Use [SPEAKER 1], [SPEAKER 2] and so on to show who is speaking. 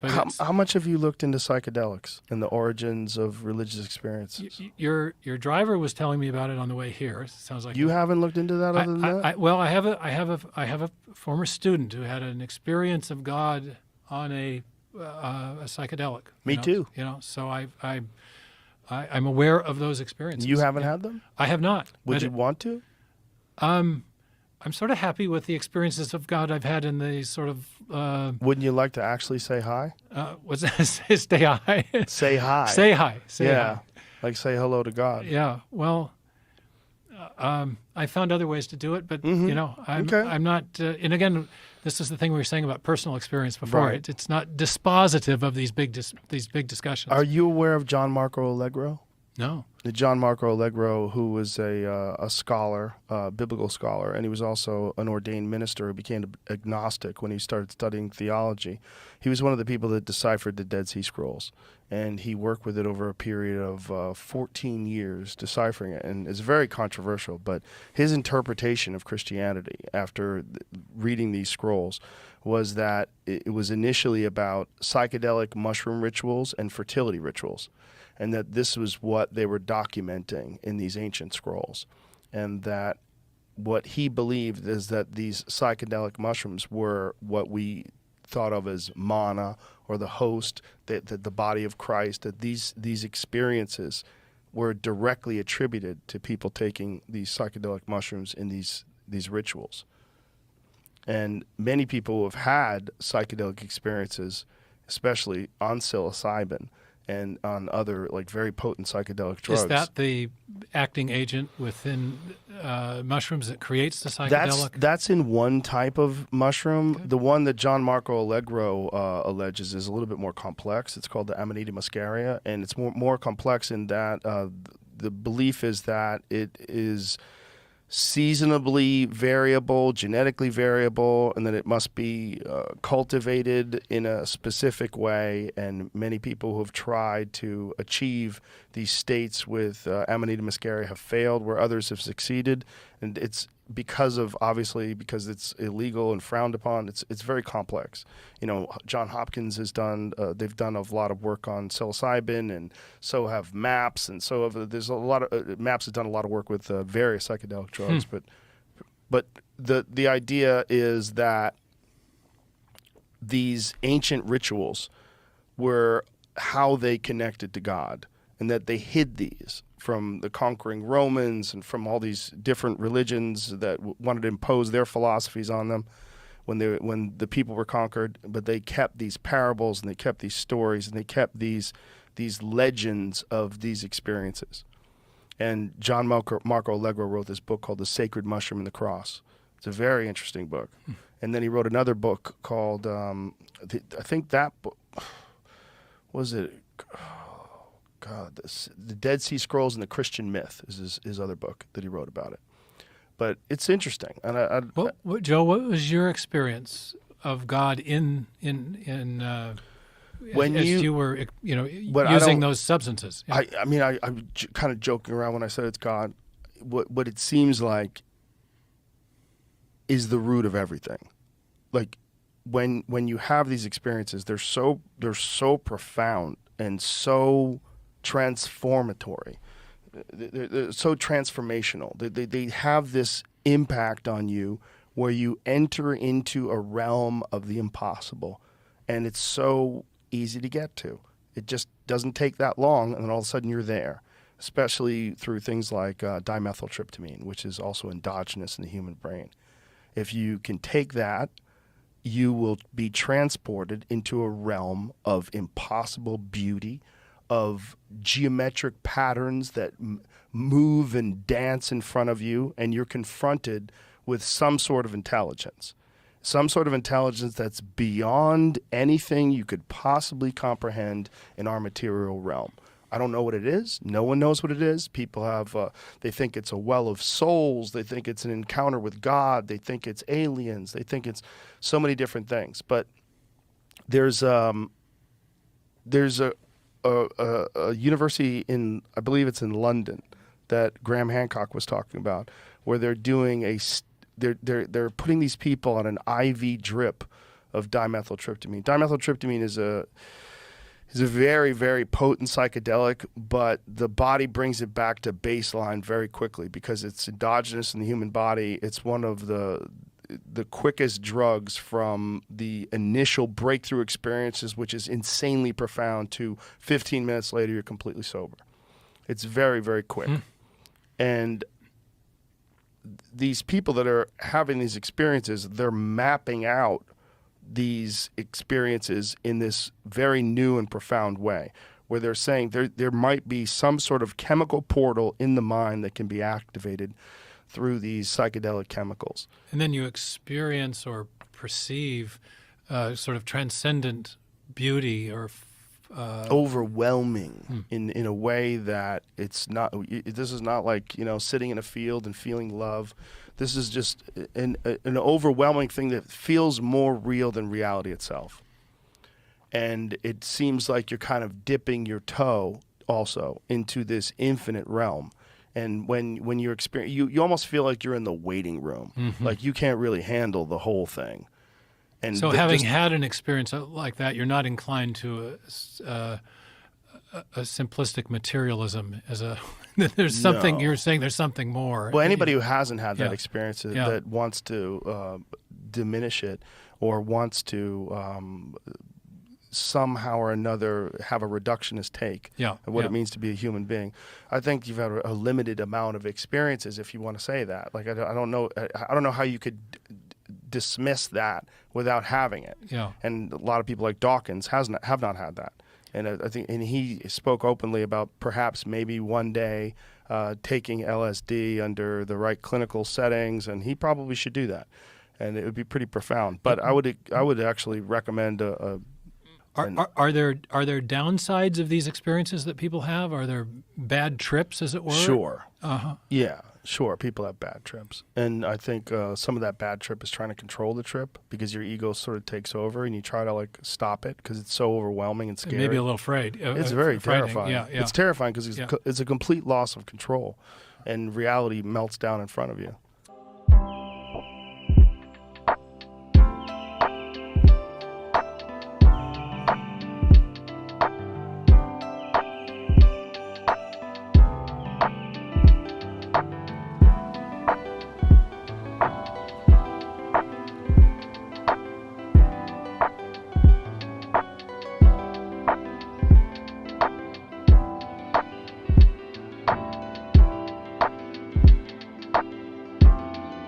[SPEAKER 1] But
[SPEAKER 2] How much have you looked into psychedelics and the origins of religious experiences?
[SPEAKER 1] your driver was telling me about it on the way here. It sounds like
[SPEAKER 2] You haven't looked into that other than that?
[SPEAKER 1] well, I have a former student who had an experience of God on a psychedelic.
[SPEAKER 2] Me too.
[SPEAKER 1] So I'm aware of those experiences.
[SPEAKER 2] You haven't
[SPEAKER 1] Yeah.
[SPEAKER 2] had them?
[SPEAKER 1] I have not.
[SPEAKER 2] Would
[SPEAKER 1] but
[SPEAKER 2] you want to?
[SPEAKER 1] I'm sort of happy with the experiences of God I've had in the sort of
[SPEAKER 2] Wouldn't you like to actually say hi?
[SPEAKER 1] what's that? Stay high.
[SPEAKER 2] Say hi.
[SPEAKER 1] Say hi. Say
[SPEAKER 2] yeah.
[SPEAKER 1] hi.
[SPEAKER 2] Like say hello to God.
[SPEAKER 1] Yeah. Well, I found other ways to do it, but
[SPEAKER 2] Okay.
[SPEAKER 1] I'm not. And again, this is the thing we were saying about personal experience before.
[SPEAKER 2] Right.
[SPEAKER 1] It's not dispositive of these big discussions.
[SPEAKER 2] Are you aware of John Marco Allegro?
[SPEAKER 1] No.
[SPEAKER 2] The John Marco Allegro, who was a scholar, biblical scholar, and he was also an ordained minister who became agnostic when he started studying theology. He was one of the people that deciphered the Dead Sea Scrolls, and he worked with it over a period of 14 years deciphering it, and it's very controversial, but his interpretation of Christianity after reading these scrolls was that it was initially about psychedelic mushroom rituals and fertility rituals, and that this was what they were documenting in these ancient scrolls, and that what he believed is that these psychedelic mushrooms were what we thought of as manna or the host, that the body of Christ, that these experiences were directly attributed to people taking these psychedelic mushrooms in these rituals. And many people who have had psychedelic experiences, especially on psilocybin, and on other like very potent psychedelic drugs.
[SPEAKER 1] Is that the acting agent within mushrooms that creates the psychedelic?
[SPEAKER 2] That's in one type of mushroom.
[SPEAKER 1] Okay.
[SPEAKER 2] The one that John Marco Allegro alleges is a little bit more complex. It's called the Amanita muscaria, and it's more complex in that the belief is that it is seasonably variable, genetically variable, and that it must be cultivated in a specific way. And many people who have tried to achieve these states with Amanita muscaria have failed, where others have succeeded. And it's because it's illegal and frowned upon. It's very complex. John Hopkins has done. They've done a lot of work on psilocybin, and so have MAPS, and so there's a lot of MAPS has done a lot of work with various psychedelic drugs. But the idea is that these ancient rituals were how they connected to God, and that they hid these from the conquering Romans and from all these different religions that wanted to impose their philosophies on them when the people were conquered. But they kept these parables, and they kept these stories, and they kept these legends of these experiences. And John Marco Allegro wrote this book called The Sacred Mushroom and the Cross. It's a very interesting book. And then he wrote another book called, I think that book, was it? God, The Dead Sea Scrolls and the Christian Myth is his other book that he wrote about it. But it's interesting. And
[SPEAKER 1] Joe, what was your experience of God when you were using those substances? Yeah.
[SPEAKER 2] I'm kind of joking around when I said it's God. What it seems like is the root of everything. Like when you have these experiences, they're so profound and so transformatory. They're so transformational. They have this impact on you where you enter into a realm of the impossible, and it's so easy to get to. It just doesn't take that long, and then all of a sudden you're there, especially through things like dimethyltryptamine, which is also endogenous in the human brain. If you can take that, you will be transported into a realm of impossible beauty, of geometric patterns that move and dance in front of you, and you're confronted with some sort of intelligence that's beyond anything you could possibly comprehend in our material realm. I don't know what it is. No one knows what it is. People they think it's a well of souls. They think it's an encounter with God. They think it's aliens. They think it's so many different things. But there's a university I believe it's in London, that Graham Hancock was talking about, where they're doing they're putting these people on an IV drip of dimethyltryptamine. Dimethyltryptamine is a very, very potent psychedelic, but the body brings it back to baseline very quickly because it's endogenous in the human body. It's one of the quickest drugs from the initial breakthrough experiences, which is insanely profound, to 15 minutes later you're completely sober. It's very, very quick. And these people that are having these experiences, they're mapping out these experiences in this very new and profound way, where they're saying there might be some sort of chemical portal in the mind that can be activated through these psychedelic chemicals.
[SPEAKER 1] And then you experience or perceive sort of transcendent beauty or
[SPEAKER 2] overwhelming in a way that it's not. This is not like, sitting in a field and feeling love. This is just an overwhelming thing that feels more real than reality itself. And it seems like you're kind of dipping your toe also into this infinite realm. And when you're you almost feel like you're in the waiting room, like you can't really handle the whole thing. And
[SPEAKER 1] so, having had an experience like that, you're not inclined to a simplistic materialism as a. There's something you're saying. There's something more.
[SPEAKER 2] Well, anybody who hasn't had that experience that wants to diminish it or wants to somehow or another have a reductionist take of what it means to be a human being. I think you've had a limited amount of experiences if you want to say that. Like I don't know how you could dismiss that without having it. Yeah. And a lot of people like Dawkins have not had that. And I think he spoke openly about perhaps maybe one day taking LSD under the right clinical settings, and he probably should do that. And it would be pretty profound. But I would actually recommend
[SPEAKER 1] Are there downsides of these experiences that people have? Are there bad trips, as it were?
[SPEAKER 2] Sure. Yeah, sure. People have bad trips. And I think some of that bad trip is trying to control the trip because your ego sort of takes over and you try to stop it because it's so overwhelming and scary.
[SPEAKER 1] Maybe a little afraid.
[SPEAKER 2] It's very terrifying. Yeah. It's terrifying because it's a complete loss of control and reality melts down in front of you.